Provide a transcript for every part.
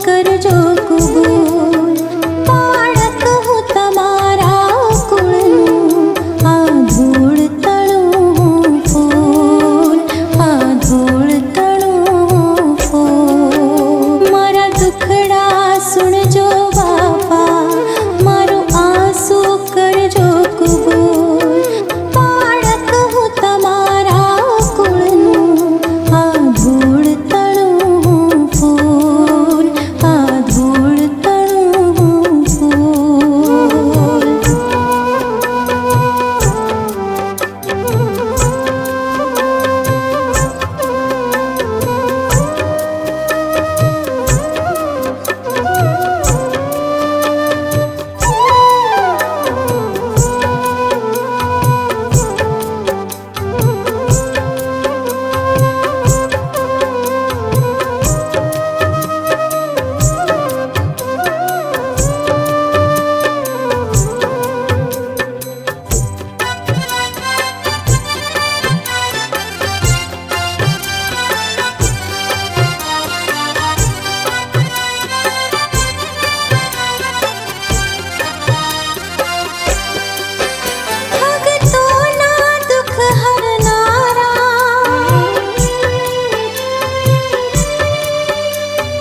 કરજો કબૂલ. બાળક હું તમારા કુળનું, આ ધૂળ તણું ફૂલ, આ ધૂળ તણું ફૂલ. મારા દુખડા સુણજો બાપા, મારું આંસુ કરજો કબૂલ. બાળક હું તમારા કુળનું, આ ધૂળ તણું ફૂલ, આ ધૂળ તણું ફૂલ. ભક્તોના દુઃખ હરનારા,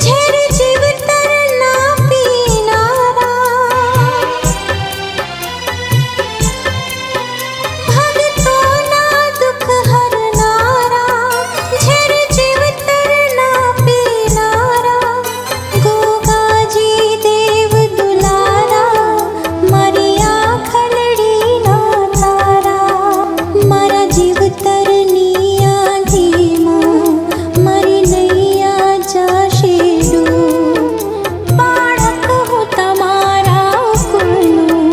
ઝેર જીવતરના પીનારા. ભક્તોના દુઃખ હરનારા, ઝેર જીવતરના પીનારા. ગોગાજી દેવ દુલારા, મારી આંખલડીના તારા. મારા જીવતરની આંધીમાં મારી નૈયા જાશે ડૂબ. બાળક હું તમારા કુળનું,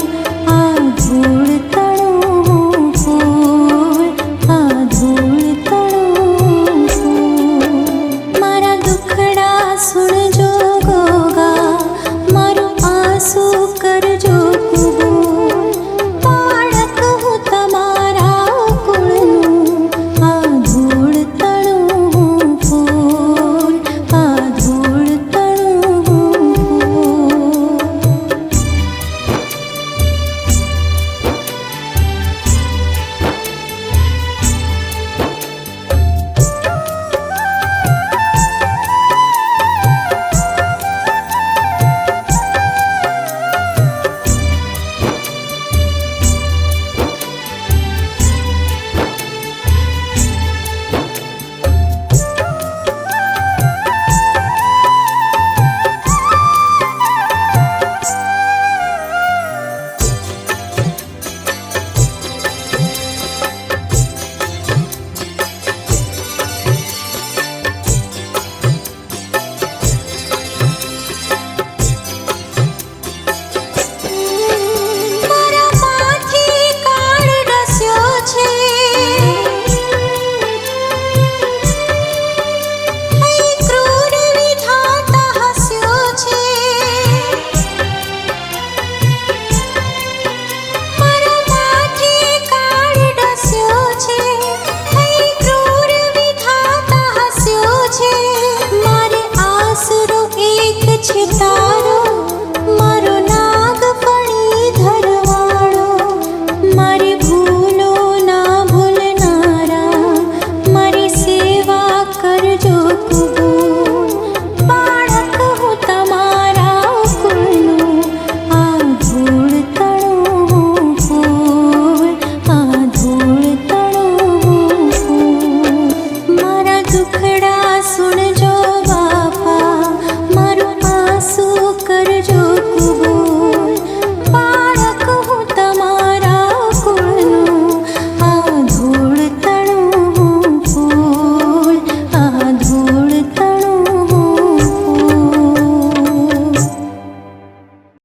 આ ધૂળ તણું ફૂલ, આ ધૂળ તણું ફૂલ. મારા દુખડા સુણજો ગોગા, મારું આંસુ કરજો કબૂલ. બાળક હું તમારા કુળનું, આ ધૂળ તણું ફૂલ, આ ધૂળ તણું ફૂલ. મારા માથી કાળ ડસ્યો છે, અહીં ક્રૂર વિધાતા હસ્યો છે. મારા માથી કાળ ડસ્યો છે, અહીં ક્રૂર વિધાતા હસ્યો છે. મારે આસરો એક છે તારો, મારો